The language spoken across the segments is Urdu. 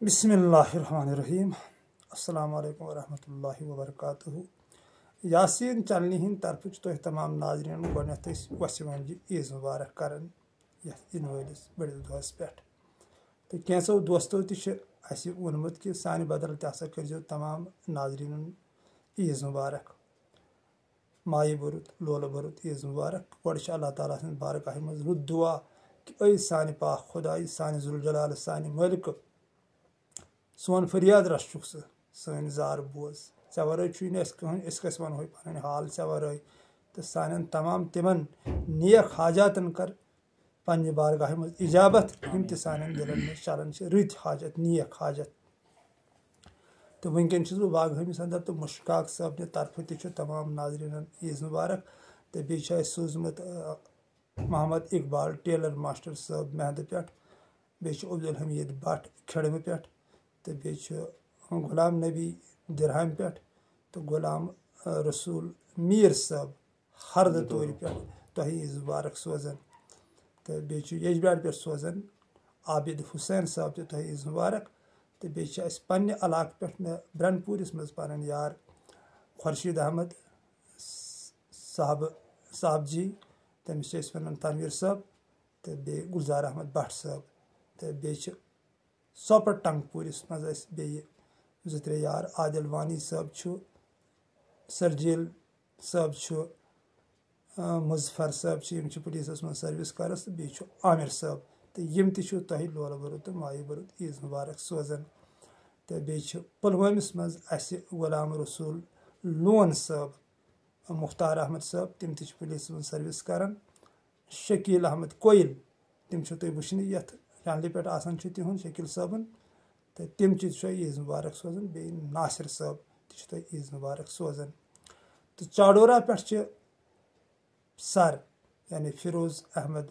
بسم اللہ الرحمن الرحیم السلام علیکم ورحمۃ اللہ وبرکاتہ یاسین چینلہِ ہٕنٛدِ طرفہٕ چھُ تۄہہِ تمام ناظریٖن گۄڈنٮ۪تھ أسۍ وسیوانجہِ عیٖز مُبارک کران یتھ یِنہٕ وٲلِس بٔڑِس دۄہس پٮ۪ٹھ تہٕ کینٛژو دوستو تہِ چھِ اَسہِ ووٚنمُت کہِ سانہِ بدل تہِ ہسا کٔرۍزیو تمام ناظریٖنن عیٖز مُبارک مایہِ بوٚرُت لولہٕ بوٚرُت عیٖز مُبارک گۄڈٕ چھِ اللہ تعالیٰ سٕنٛدِ بارگاہہِ منٛز رُت دُعا کہِ أے سانہِ پاک خۄداے سانہِ ذوالجلالہٕ سانہِ مٲلکہٕ سون فریاد رَس چھُکھ ژٕ سٲنۍ زار بوز ژےٚ وَرٲے چھُے نہٕ اَسہِ کٕہٕنۍ أسۍ کٲنٛسہِ وَنہوے پَنٕنۍ حال ژےٚ وَرٲے تہٕ سانٮ۪ن تمام تِمن نیک حاجاتن کر پننہِ بارگاہہِ منٛز اِجابت یِم تہِ سانٮ۪ن دِلن منٛز چلان چھِ رٕتۍ حاجت نیک حاجت تہٕ وٕنکیٚن چھُس بہٕ باغہٲمِس انٛدر تہٕ مُشتاق صٲبنہِ طرفہٕ تہِ چھُ تمام ناظریٖنن عیٖز مُبارک تہٕ بیٚیہِ چھُ اَسہِ سوٗزمُت محمد اقبال ٹیلر ماسٹر صٲب مہدٕ پٮ۪ٹھ بیٚیہِ چھُ عبدالحمیٖد بٹ کھِڑمہٕ پٮ۪ٹھ تہٕ بیٚیہِ چھُ غلام نبی دِرہامہِ پٮ۪ٹھ تہٕ غلام رسوٗل میٖر صٲب ہردٕ طورِ پٮ۪ٹھ تۄہہِ عیٖز مُبارک سوزان تہٕ بیٚیہِ چھُ یجبیٛارِ پٮ۪ٹھ سوزان عابد حُسین صٲب تہِ تۄہہِ عیٖز مُبارک تہٕ بیٚیہِ چھِ اَسہِ پننہِ علاقہٕ پٮ۪ٹھ مےٚ برنپوٗرِس منٛز پنٕنۍ یار خۄرشیٖد احمد صاحب جی تٔمِس چھِ أسۍ وَنان تنویٖر صٲب تہٕ بیٚیہِ گُلزار احمد بٹ صٲب تہٕ بیٚیہِ چھِ سوپر ٹنٛگ پوٗرِس منٛز اَسہِ بیٚیہِ 2-3 یار عادل وانی صٲب چھُ سرجیل صٲب چھُ مظفر صٲب چھِ یِم چھِ پُلیٖسَس منٛز سٔروِس کران تہٕ بیٚیہِ چھُ عامر صٲب تہٕ یِم تہِ چھُ تۄہہِ لولہٕ بوٚرُت تہٕ مایہِ بوٚرُت عیٖز مُبارک سوزان تہٕ بیٚیہِ چھُ پُلوٲمِس منٛز اَسہِ غلام رسوٗل لون صٲب مختار احمد صٲب تِم تہِ چھِ پُلیٖسَس منٛز سٔروِس کران شکیٖل احمد کویل تِم چھِو تُہۍ وٕچھنٕے یَتھ چینلہِ پٮ۪ٹھ آسان چھُ تِہُنٛد شکیٖل صٲبُن تہٕ تِم چھِ تۄہہِ عیٖز مُبارک سوزان بیٚیہِ ناصر صٲب تہِ چھِ تۄہہِ عیٖز مُبارک سوزان تہٕ چاڈورہ پٮ۪ٹھ چھِ سر یعنی فیروز احمد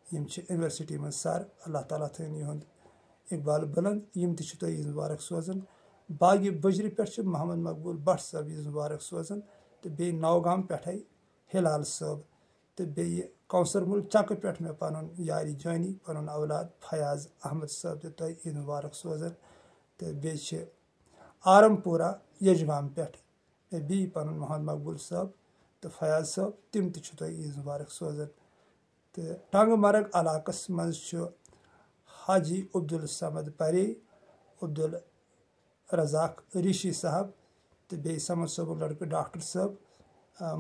یِم چھِ یونیورسٹی منٛز سر اللہ تعالیٰ تھٲیِن یِہُنٛد اقبال بلند یِم تہِ چھِ تۄہہِ عیٖز مُبارک سوزان باغہِ بٔجرِ پٮ۪ٹھ چھِ محمد مقبوٗل بٹ صٲب عیٖز مُبارک سوزان تہٕ بیٚیہِ نوگام پٮ۪ٹھے ہلال صٲب تہٕ بیٚیہِ کوثر مُل چکہٕ پٮ۪ٹھ مےٚ پنُن یارِ جٲنی پنُن اولاد فیاض احمد صٲب تہِ تۄہہِ عیٖد مُبارک سوزان تہٕ بیٚیہِ چھِ آرم پورہ یجگام پٮ۪ٹھ مےٚ بیٚیہِ پنُن محمد مقبوٗل صٲب تہٕ فیاض صٲب تِم تہِ چھِ تۄہہِ عیٖز مُبارک سوزان تہٕ ٹنٛگہٕ مرگ علاقس منٛز چھُ حاجی عبدالصمد پرے عبدالرزاق ریٖشی صاحب تہٕ بیٚیہِ سمد صٲبُن لڑکہٕ ڈاکٹر صٲب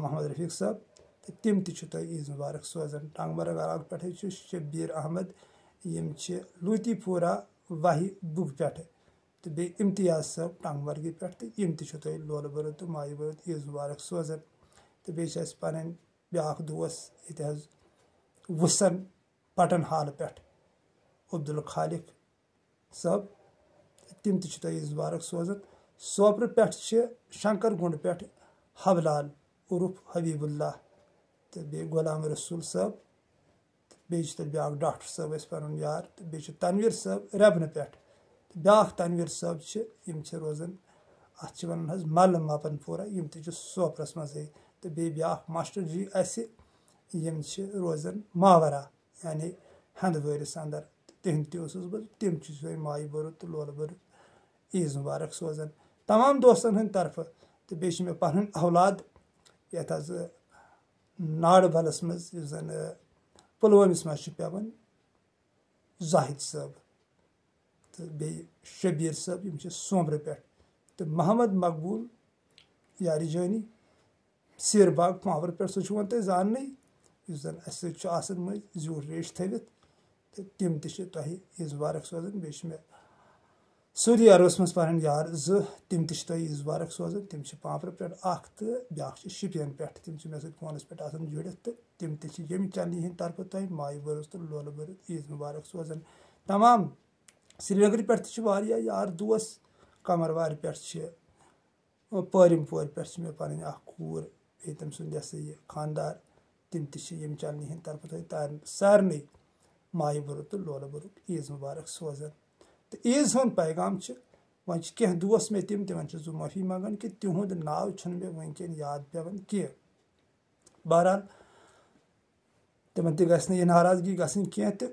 محمد رفیٖق صٲب تہٕ تِم تہِ چھِ تۄہہِ عیٖز مُبارک سوزان ٹنٛگہٕ مرگ علاقہٕ پٮ۪ٹھے چھُ شبیٖر احمد یِم چھِ لوٗتی پورہ واہہِ بُگ پٮ۪ٹھٕ تہٕ بیٚیہِ امتیاز صٲب ٹنٛگہٕ مرگہِ پٮ۪ٹھ تہٕ یِم تہِ چھِ تۄہہِ لولہٕ بوٚرُت تہٕ مایہِ بوٚرُت عیٖز مُبارک سوزان تہٕ بیٚیہِ چھِ اَسہِ پنٕنۍ بیٛاکھ دوس ییٚتہِ حظ وُسن پٹن حالہٕ پٮ۪ٹھ عبدالخالق صٲب تِم تہِ چھِ تۄہہِ عیٖز مُبارک سوزان سوپرٕ پٮ۪ٹھ چھِ شنکر گُنٛڈ پٮ۪ٹھ حولال عرف حبیٖب اللہ تہٕ بیٚیہِ غلام رسوٗل صٲب تہٕ بیٚیہِ چھِ تَتہِ بیٛاکھ ڈاکٹر صٲب اَسہِ پنُن یار تہٕ بیٚیہِ چھُ تنویٖر صٲب رٮ۪بنہٕ پٮ۪ٹھ تہٕ بیٛاکھ تنویٖر صٲب چھِ یِم چھِ روزان اَتھ چھِ وَنان حظ ملہٕ ماپن پورہ یِم تہِ چھِ سوپرس منٛزٕے تہٕ بیٚیہِ بیٛاکھ ماسٹر جی اَسہِ یِم چھِ روزان ماورہ یعنی ہندوٲرِس انٛدر تِہنٛدۍ تہِ اوسُس بہٕ تِم چھِ تۄہہِ مایہِ بوٚرُت تہٕ لولہٕ بوٚرُت عیٖز مُبارک سوزان تمام دوستن ہٕنٛدِ طرفہٕ تہٕ بیٚیہِ چھِ مےٚ پنٕنۍ اولاد یتھ حظ ناڈٕبلس منٛز یُس زن پُلوٲمِس منٛز چھُ پیوان زاہد صٲب تہٕ بیٚیہِ شبیٖر صٲب یِم چھِ سومبرٕ پٮ۪ٹھ تہٕ محمد مقبوٗل یارِ جٲنی سیٖر باغ پانٛپرٕ پٮ۪ٹھ سُہ چھُ وۄنۍ تۄہہِ زاننٕے یُس زن اَسہِ سۭتۍ چھُ آسان مٔنٛزۍ زیوٗٹھ ریش تھٲوِتھ تہٕ تِم تہِ چھِ تۄہہِ عیٖز مُبارک سوزان بیٚیہِ چھِ مےٚ سعوٗدی عربس منٛز پنٕنۍ یار 2 تِم تہِ چھِ تۄہہِ عیٖز مُبارک سوزان تِم چھِ پانٛپرٕ پٮ۪ٹھ اکھ تہٕ بیٛاکھ چھِ شُپین پٮ۪ٹھ تِم چھِ مےٚ سۭتۍ فونس پٮ۪ٹھ آسان جُڑِتھ تہٕ تِم تہِ چھِ ییٚمہِ چنلہِ ہٕنٛدِ طرفہٕ تۄہہِ مایہِ بوٚرُت تہٕ لولہٕ بوٚرُت عیٖز مُبارک سوزان تمام سرینگرٕ پٮ۪ٹھ تہِ چھِ واریاہ یار دوس قمروارِ پٮ۪ٹھ چھِ پٲرِم پورِ پٮ۪ٹھ چھِ مےٚ پنٕنۍ اکھ کوٗر بیٚیہِ تٔمۍ سُنٛد یہِ ہسا یہِ خانٛدار تِم تہِ چھِ ییٚمہِ چنلہِ ہٕنٛدِ طرفہٕ تۄہہِ سارنٕے مایہِ بوٚرُت تہٕ لولہٕ بوٚرُت عیٖز مُبارک سوزان تہٕ عیٖز ہُنٛد پیغام چھِ وۄنۍ چھِ کینٛہہ دوس مےٚ تِمن چھُس بہٕ معٲفی منٛگان کہِ تِہُنٛد ناو چھُنہٕ مےٚ وٕنکیٚن یاد پیٚوان کینٛہہ بہرحال تِمن تہِ گژھِ نہٕ یہِ ناراضگی گژھٕنۍ کینٛہہ تہٕ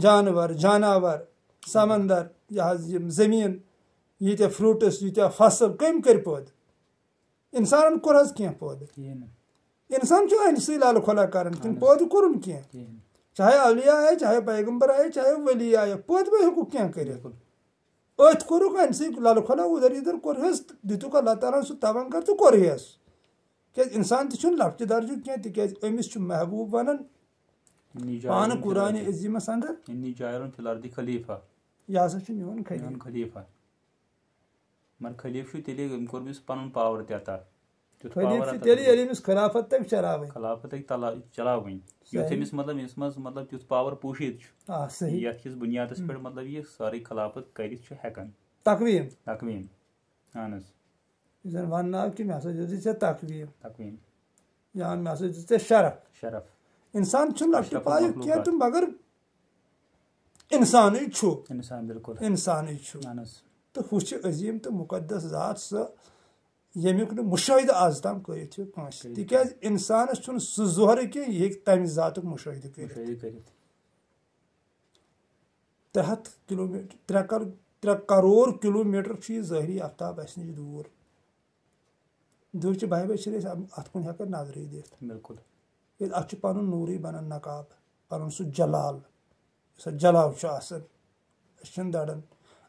جانور جاناور سمندر یہ زمین ییٖتیاہ فروٗٹٕس ییٖتیاہ فصل کٔمۍ کٔرۍ پٲدٕ اِنسانن کوٚر حظ کینٛہہ پٲدٕ اِنسان چھُ أنۍ سٕے لل کھۄلا کران تٔمۍ پٲدٕ کوٚرُن کینٛہہ چاہے اولیاء آیہِ چاہے پیغمبر آیہِ چاہے ؤلی آیہِ پٲدٕ ما ہیوٚکُکھ کینٛہہ کٔرِتھ أتھۍ کوٚرُکھ أنۍ سٕے لل کھۄلا اُدھر یُدھر کوٚرہس دِتُکھ اللہ تعالیٰ ہن سُہ تَوَنگر تہٕ کوٚرہس کیازِ اِنسان تہِ چھُنہٕ لۄکچہِ درجُک کینٛہہ تِکیازِ أمِس چھُ محبوٗب وَنان پانہٕ قرآنِ عظیٖمس اندر یہِ ہسا چھُ میون خلیٖفہ مگر خلیٖفہٕ چھُ تیٚلے أمۍ کوٚر أمِس پَنُن پاور تہِ عطا خلیٖفہٕ چھُ تیٚلہِ ییٚلہِ أمِس خلافت تَگہِ چلاوٕنۍ خلافت ہیٚکہِ چلاوٕنۍ یُتھ أمِس مطلب یُس منٛز مطلب تیُتھ پاور پوٗشِتھ چھُ یتھ کِس بُنیادس پٮ۪ٹھ مطلب یہِ سٲرٕے خلافت کٔرِتھ چھُ ہٮ۪کان تقویٖم اہن حظ یُس زن وننہٕ آو کہِ مےٚ ہسا دِژٕے ژےٚ تقویٖم یا مےٚ ہسا دِژ ژےٚ شرف اِنسان چھُنہٕ لۄکٹہِ پایُک کینٛہہ تہٕ مگر اِنسانٕے چھُ اِنسانٕے چھُ تہٕ ہُہ چھُ عظیٖم تہٕ مُقدس ذات سۄ ییٚمیُک نہٕ مُشٲہِدٕ آز تام کٔرِتھ ہیوٚک کٲنٛسہِ تِکیازِ اِنسانس چھُنہٕ سُہ زۄہرٕ کینٛہہ یہِ ہیٚکہِ تمہِ ذاتُک مُشٲہِدٕ کٔرِتھ 300 کِلوٗمیٖٹر 3 کَرور کِلوٗمیٖٹر چھُ یہِ ظٲہری آفتاب اَسہِ نِش دوٗر دوٗرچہِ بہہِ بہٕ چھِنہٕ أسۍ اَتھ کُن ہٮ۪کان نظرٕے دِتھ کیازِ اَتھ چھُ پَنُن نوٗرٕے بَنان نقاب پَنُن سُہ جلال یُس اَتھ جلاو چھُ آسان أسۍ چھِنہٕ دَران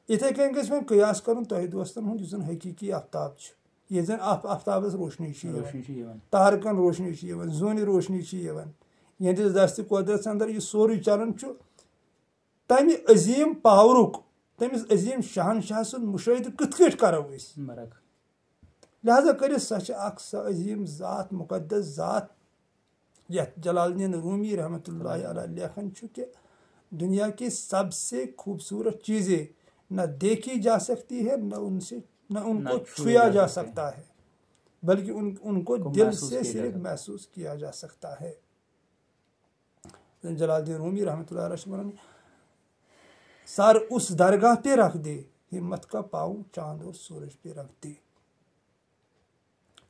یِتھَے کٔنۍ گژھِ وۄنۍ قیاس کَرُن تۄہہِ دوستن ہُنٛد یُس زن حقیٖقی آفتاب چھُ ییٚتہِ زن آفتابس روشنی چھِ یِوان تارکن روشنی چھِ یِوان زوٗنہِ روشنی چھِ یِوان یِہنٛدِس دستہِ قۄدرتس انٛدر یہِ سورُے چلان چھُ تمہِ عظیٖم پاورُک تٔمِس عظیٖم شہنشاہ سُنٛد مُشٲہِدٕ کِتھ کٲٹھۍ کرو أسۍ لہٰذا کٔرِتھ سۄ چھِ اکھ سۄ عظیٖم ذات مُقدس ذات یتھ جلال الدین رومی رحمتہ اللہ علیہ لیکھان چھُ کہِ دُنیا کی سب سے خوبصورت چیزیں نہ دیکھی جا سکتی ہے نہ ان کو چھویا جا سکتا ہے بلکہ ان کو دل سے صرف محسوس کیا جا سکتا ہے جلال الدین رومی رحمتہ اللہ علیہ وسلم سر اس درگاہ پہ رکھ دے ہمت کا پاؤں چاند اور سورج پہ رکھ دے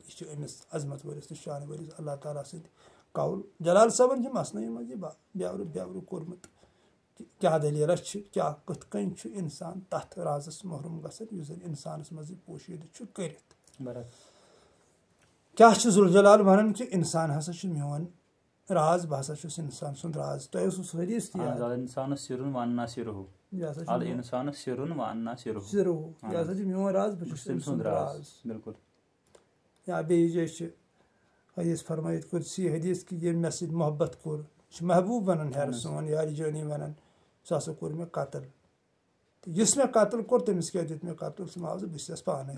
یہ چھُ أمِس عظمت وٲلِس تہٕ شان وٲلِس اللہ تعالیٰ سٕنٛدۍ قول جلال صٲبن چھِ مسنوی منٛز یہِ بیٚورٕ کوٚرمُت کیٛاہ دٔلیٖلہ چھِ کیٛاہ کِتھ کٔنۍ چھُ اِنسان تتھ رازس محروٗم گژھان یُس زن انسانس منٛز یہِ پوشیٖدٕ چھُ کٔرِتھ کیٛاہ چھُ ذوالجلال ونان کہِ انسان ہسا چھُ میون راز بہٕ ہسا چھُس انسان سُنٛد راز تۄہہِ اوسوٕ سُہ حدیٖث تہِ یہِ ہسا چھُ میون راز بہٕ چھُس تٔمۍ سُنٛد راز یا بیٚیہِ جایہِ چھِ حدیٖث فرمٲیِتھ قُدسی حدیٖث کہِ ییٚمۍ مےٚ سۭتۍ محبت کوٚر یہِ چھُ محبوٗب ونان ہیرٕ سون یارِ جٲنی ونان سُہ ہسا کوٚر مےٚ قتل تہٕ یُس مےٚ قتل کوٚر تٔمِس کیٛاہ دیُت مےٚ قتل سُہ معاوضہٕ بہٕ چھَس پانے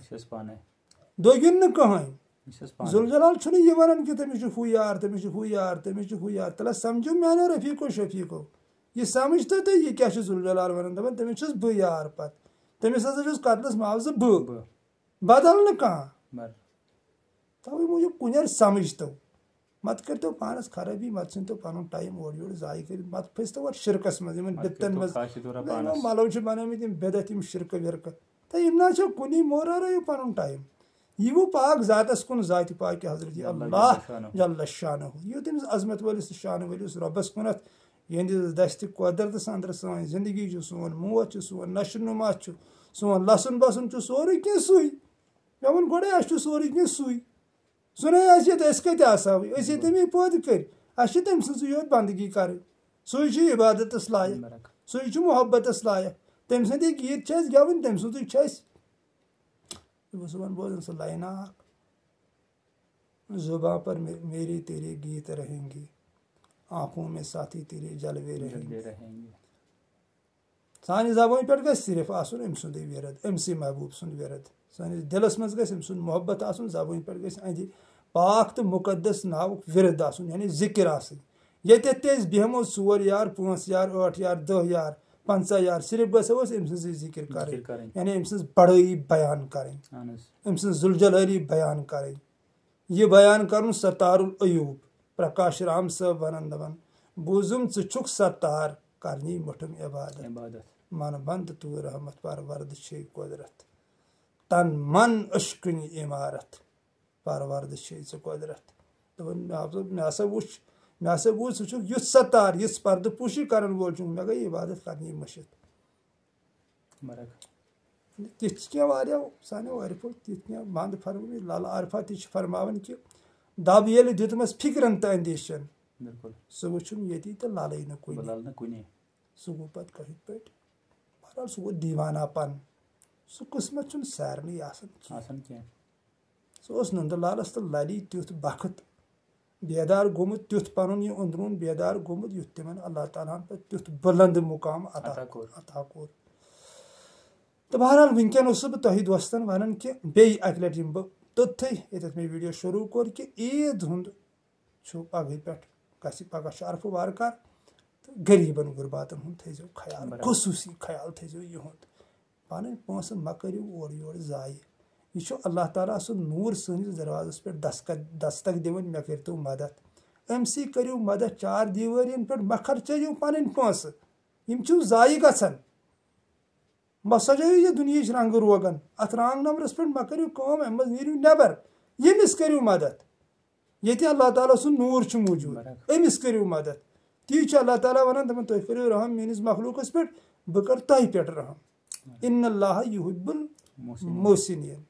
دوٚگِن نہٕ کٕہٕنۍ ذوالجلال چھُنہٕ یہِ ونان کہِ تٔمِس چھُ ہُہ یار تٔمِس چھُ ہُہ یار تٔمِس چھُ ہُہ یار تَلہ سمجھو میانیو رفیٖقو شفیٖقو یہِ سمجھتو تُہۍ یہِ کیٛاہ چھُ ذوالجلال ونان دپان تٔمِس چھُس بہٕ یار پتہٕ تٔمِس ہسا چھُس قتلس معاوضہٕ بہٕ بدل نہٕ کانٛہہ توے موٗجوٗب کُنہِ سمجھ تو مت کٔرۍتو پانس خرٲبی مت ژھٕنۍتو پنُن ٹایم اورٕ یورٕ ضایہِ کٔرِتھ مت پھٔسۍتو اَتھ شِرکس منٛز یِمن بِتن منٛز ملو چھِ بنٲومٕتۍ یِم بدعت یِم شِرکہٕ وِرکہٕ تہٕ یِم نہ چھِ کُنی مورٲرٲیِو پنُن ٹایم یِیِو پاک ذاتس کُن ذاتِ پاکہِ حضرت اللہ جل شانہ یِیِو تٔمِس عظمت وٲلِس تہٕ شانہٕ وٲلِس رۄبس کُنتھ یِہنٛدِس دستہِ قۄدرتس انٛدر سٲنۍ زندگی چھِ سون موت چھُ سون نشو نما چھُ سون لسُن بسُن چھُ سورُے کینٛہہ سُے مےٚ ووٚن گۄڈے اَسہِ چھُ سورُے کینٛہہ سُے سُہ نے آسہِ ییٚتہِ أسۍ کتہِ آسہو أسۍ ییٚتہِ تٔمی پٲدٕ کٔرۍ اَسہِ چھِ تٔمۍ سٕنٛزٕے یوت بنٛدگی کرٕنۍ سُے چھُ عبادتس لایق سُے چھُ محبتس لایق تٔمۍ سٕنٛدی گیٖت چھِ اَسہِ گٮ۪وٕنۍ تٔمۍ سٕنٛزٕے چھِ اَسہِ صُبحن بوزان سُہ لاینہ اکھ زُباں پر میری تیرے گیت رہیں گے آنکھوں میں ساتھی تیرے جلوے رہیں گے سانہِ زبٲنۍ پٮ۪ٹھ گژھِ صرف آسُن أمۍ سُنٛدُے وِرد أمسٕے محبوٗب سُنٛد وِرد سٲنِس دِلس منٛز گژھِ أمۍ سُنٛد محبت آسُن زبٲنۍ پٮ۪ٹھ گژھِ اَندِ پاک تہٕ مُقدس ناوُک وِرد آسُن یعنی ذِکر آسٕنۍ ییٚتٮ۪تھ تہِ أسۍ بیٚہمو 4 یار 5 یار 8 یار 10 یار 50 یار صرف گژھو أسۍ أمۍ سٕنٛزٕے ذِکر کرٕنۍ یعنی أمۍ سٕنٛز بڑٲیی بیان کرٕنۍ أمۍ سٕنٛز ذوالجلٲلی بیان کرٕنۍ یہِ بیان کرُن ستار العیوٗب پرکاش رام صٲب ونان دپان بوٗزُم ژٕ چھُکھ ستار کرنی مُٹھم عبادت من بنٛد تو رحمت پرورد چھے قۄدرت تن من اشکنہِ عمارت پرورد چھے ژٕ قۄدرت دپان مےٚ ہسا وٕچھ مےٚ ہسا بوٗز ژٕ چھُکھ یُتھ ستار یِژھ پردٕ پوٗشی کرن وول چھُکھ مےٚ گٔے عبادت کرنی مٔشِتھ تِتھ چھِ کینٛہہ واریاہ سانیو عارفو تِتھ کینٛہہ بنٛد فرمٲومٕتۍ لل عارفا تہِ چھِ فرماوان کہِ دب ییٚلہِ دیُتمَس فِکرن تہٕ اندیشن سُہ وٕچھُم ییٚتی تہٕ للٕے نہٕ کُنی سُہ گوٚو پتہٕ کٔہِتھ پٲٹھۍ بہرحال سُہ گوٚو دیٖوانا پن سُہ قٕسمت چھُنہٕ سارنٕے آسان کینٛہہ سُہ اوس نُندٕ لالس تہٕ للی تیُتھ بخت بیدار گوٚمُت تیُتھ پنُن یہِ أنٛدروٗن بیدار گوٚمُت یُتھ تِمن اللہ تعالیٰ ہن پتہٕ تیُتھ بُلند مُقام عطا کوٚر تہٕ بہرحال وٕنکیٚن اوسُس بہٕ تۄہہِ دوستن ونان کہِ بیٚیہِ اکہِ لٹہِ یِمہٕ بہٕ توٚتھٕے ییٚتٮ۪تھ مےٚ ویٖڈیو شروٗع کوٚر کہِ عیٖد ہُنٛد چھُ پگہٕے پٮ۪ٹھ گژھِ پگہہ چھُ عرفہٕ وارٕ کار تہٕ غریٖبن غُرباتن ہُنٛد تھٲیزیو خیال خصوٗصی خیال تھٲیزیو یِہُنٛد پنٕنۍ پونٛسہٕ مہ کٔرِو اورٕ یورٕ ضایہِ یہِ چھُ اللہ تعالیٰ سُنٛد نوٗر سٲنِس دروازس پٮ۪ٹھ دستک دِوان مےٚ کٔرۍتو مدد أمسٕے کٔرِو مدد چار دیوٲرین پٮ۪ٹھ مہ خرچٲیِو پنٕنۍ پونٛسہٕ یِم چھِو ضایہِ گژھان مہ سجٲیِو یہِ دُنہِچ رنٛگہٕ روگن اتھ رانٛگ نمبرس پٮ۪ٹھ مہ کٔرِو کٲم امہِ منٛز نیٖرِو نٮ۪بر ییٚمِس کٔرِو مدد ییٚتہِ اللہ تعالیٰ سُنٛد نوٗر چھُ موٗجوٗد أمِس کٔرِو مدد تی چھُ اللہ تعالیٰ ونان دپان تُہۍ کٔرِو رحم میٲنِس مخلوٗقس پٮ۪ٹھ بہٕ کرٕ تۄہہِ پٮ۪ٹھ رحم اِنَ اللّٰہِ یُحِبُّ الْمُحْسِنِیٖن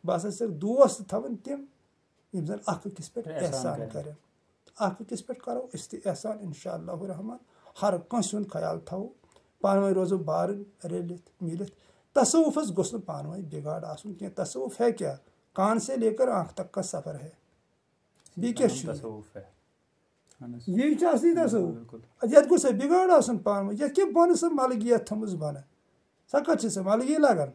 بہٕ ہسا چھُسکھ دوس تہِ تھاوان تِم یِم زن اکھ أکِس پٮ۪ٹھ احسان کرن اکھ أکِس پٮ۪ٹھ کرو أسۍ تہِ احسان انشاء اللہ رحمان ہر کٲنٛسہِ ہُنٛد خیال تھاوو پانہٕ ؤنۍ روزو بارٕنۍ رٔلِتھ میٖلِتھ تصوُفس گوٚژھ نہٕ پانہٕ ؤنۍ بِگاڑ آسُن کینٛہہ تصوُف ہے کیٛاہ کان سے لے کر آنکھ تک کا سفر ہے بیٚیہِ کیٛاہ چھُ یی چھُ اصلی تصوُف یتھ گوٚژھ سا بِگاڑ آسُن پانہٕ ؤنۍ یتھ کیٛاہ بۄنہٕ سۄ ملگیت تھٲومٕژ بۄنہٕ سۄ کتھ چھِ سۄ ملگی لگان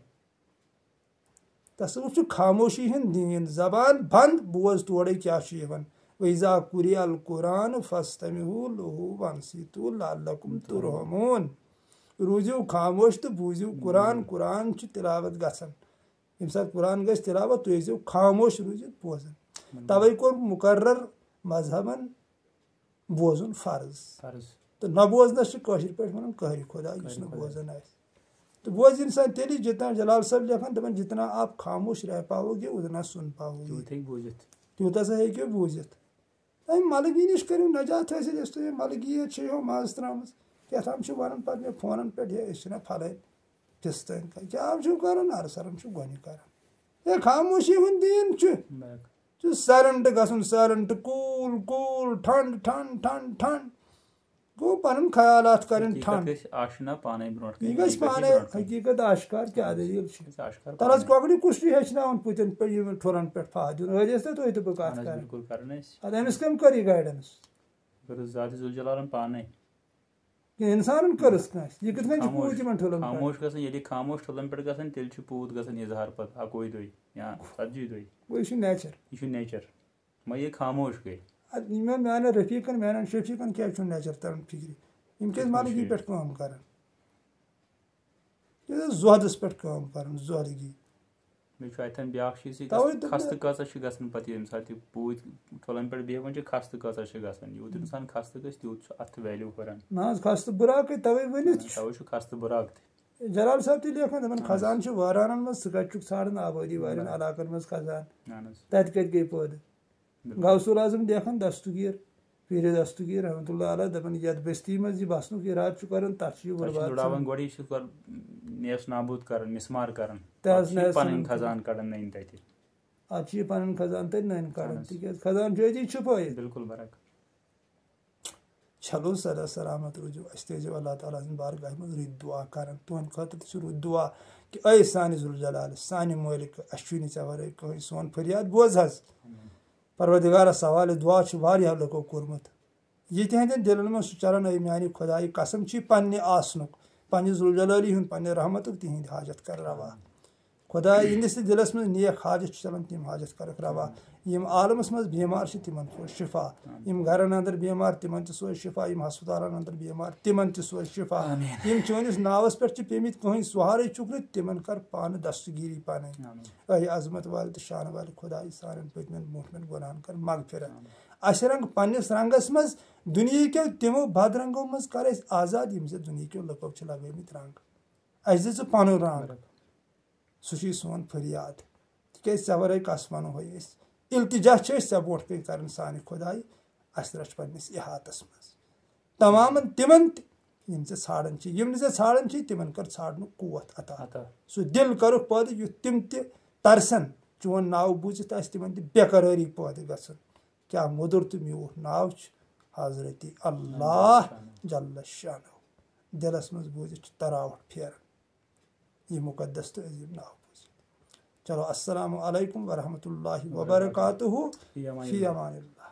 تصوُف چھُ خاموشی ہُنٛد دیٖن زبان بنٛد بوز تورے کیٛاہ چھُ یِوان وَإِذَا قُرِئَ الْقُرْآنُ فَاسْتَمِعُوا لَهُ وَأَنصِتُوا لَعَلَّكُمْ تُرْحَمُونَ روٗزِو خاموش تہٕ بوٗزِو قرآن قرآن چھُ تِلاوت گژھان ییٚمہِ ساتہٕ قرآن گژھِ تِلاوت تُہۍ ٲسۍزیو خاموش روٗزِتھ بوزان تَوَے کوٚر مُقرر مذہبن بوزُن فرض تہٕ نہ بوزنس چھِ کٲشِر پٲٹھۍ ونان قہرِ خۄدا یُس نہٕ بوزان آسہِ تہٕ بوزِ انسان تیٚلی جتنا جلال صٲب لیکھان دپان جتنا آپ خاموش رہ پاؤ گے اتنا سن پاؤ گے تیوٗتاہ سا ہیٚکِو بوٗزِتھ امہِ ملگی نِش کٔرِو نجات حٲصِل یۄس تۄہہِ ملگیت چھِ یِمو منٛز ترٛٲمٕژ کیٛاہ تام چھِ ونان پتہٕ مےٚ فونن پٮ۪ٹھ ہے أسۍ چھِنہ پھلٲنۍ پِستٲنۍ کیٛاہ چھُو کران ارسرن چھُ گۄنہِ کران ہے خاموشی ہُنٛد دیٖن چھُ سایلنٹ گژھُن سایلنٹ کوٗل کوٗل ٹھنڈ ٹھنڈ ٹھنڈ ٹھنڈ گوٚو پنٕنۍ خیالات کرٕنۍ ٹھنڈ یہِ گژھِ پانے حقیٖقت آشکار کیٛاہ دٔلیٖل چھِ تلس کۄکرِ کُشتی ہیٚچھناوان پُتٮ۪ن پٮ۪ٹھ یِمن ٹھُرن پٮ۪ٹھ فاہ دیُن ٲسۍ نا تُہۍ تہٕ بہٕ کتھ کران ادٕ أمِس کٔمۍ کٔر یہِ گایڈنس انسانن کٔرٕس کٲنٛسہِ یہِ کِتھ کٔنۍ چھُ پوٗت یِمن ٹھُلن یہِ چھُ نیچر میانٮ۪ن رفیٖقن میانٮ۪ن شفیٖقن کیٛازِ چھُنہٕ نیچر تران فِکرِ یِم کیٛازِ ملگی پٮ۪ٹھ کٲم کران یہِ زۄہدس پٮ۪ٹھ کٲم کران زۄہدگی بیاکھ چیٖز خستہٕ کۭژاہ چھِ گژھان پتہٕ ییٚمہِ ساتہٕ یہِ پوٗتۍ ٹھُلن پٮ۪ٹھ بیٚہوان چھِ خستہٕ کۭژاہ چھِ گژھان یوٗت انسان خستہٕ گژھِ تیوٗت چھُ اتھ ویلیوٗ کران نہ حظ خستہٕ بُراکٕے توے ؤنِتھ چھُ خستہٕ بُراک تہِ جلال صٲب تہِ لیکھان دپان خزان چھُ وٲرانن منٛز ژٕ کتہِ چھُکھ ژھانڈان آبٲدی والٮ۪ن علاقن منٛز خزان تتہِ کتہِ گٔے پٲدٕ غوثُل اعظم لیکھان دستگیٖر پیٖرِ دستگیٖر رحمتہ اللہ علیہ دپان یتھ بستی منٛز یہِ بسنُک ارادٕ چھُ کران تتھ چھُ یہِ ادٕ چھُ یہِ پنٕنۍ خزان تتہِ نٔنۍ کڑان تِکیٛازِ خزان چھُ أتی چھُپٲیِتھ چلو سدا سلامت روٗزِو أسۍ تہِ ٲسۍزیو اللہ تعالیٰ سٕنٛدِ بارگاہہِ منٛز رٕتۍ دُعا کران تُہنٛدِ خٲطرٕ تہِ چھُ رٕتۍ دُعا کہِ اے سانہِ ذوالجلال سانہِ مٲلِک اَسہِ چھُے نہٕ ژےٚ ورٲے کٕہٕنۍ سون فریاد بوز حظ پروردِگارا سوالہِ دُعا چھُ واریاہ لُکو کوٚرمُت یہِ تِہنٛدٮ۪ن دِلن منٛز چھُ چلان اے میانہِ خۄدایہِ قسم چھِ پننہِ آسنُک پننہِ ذوالجلالی ہُنٛد پننہِ رحمتُک تِہنٛدۍ حاجت کر روا خۄدایا یِہنٛدِس تہِ دِلس منٛز نیک حاجت چھُ چلان تِم حاجت کرکھ روا یِم عالمس منٛز بٮ۪مار چھِ تِمن سوز شِفا یِم گرن انٛدر بٮ۪مار تِمن تہِ سوز شِفا یِم ہسپتالن انٛدر بٮ۪مار تِمن تہِ سوز شِفا یِم چٲنِس ناوس پٮ۪ٹھ چھِ پیٚمٕتۍ کٕہٕنۍ سُہارے چھُکھ نہٕ تِمن کر پانہٕ دستگیٖری پنٕنۍ اے عظمت والہِ تہٕ شانہٕ والہِ خۄداے سانٮ۪ن پٔتمٮ۪ن برونٛٹھمٮ۪ن گۄناہن کر مغفرت اَسہِ رنٛگ پننِس رنٛگس منٛز دُنہیٖکیو تِمو بد رنٛگو منٛز کر أسۍ آزاد یِم زِ دُنہیٖکیو لُکو چھِ لگٲومٕتۍ رنٛگ اَسہِ دِ ژٕ پنُن رنٛگ سُہ چھُے سون فریاد تِکیٛازِ ژےٚ ورٲے کس ونہو أسۍ التجا چھِ أسۍ ژےٚ برونٛٹھ کَنۍ کران سانہِ خۄدایہِ اَسہِ رَچھ پنٛنِس احاطس منٛز تمامن تِمن تہِ یِم ژےٚ ژھانڈان چھِ یِم نہٕ ژےٚ ژھانڈان چھِ تِمن کر ژھانڈنُک قوت عطا سُہ دِل کَرُکھ پٲدٕ یُتھ تِم تہِ ترسن چون ناو بوٗزِتھ آسہِ تِمن تہِ بےقرٲری پٲدٕ گژھن کیٛاہ موٚدُر تہٕ میوٗٹھ ناو چھُ حضرت اللہ جل شانہ دِلس منٛز بوٗزِتھ چھُ تراوٹ پھیران یہِ مُقدس تہٕ عظیٖم ناو بوٗزِتھ چلو السلام علیکم ورحمتہ اللہ وبرکاتہ فی امان اللہ.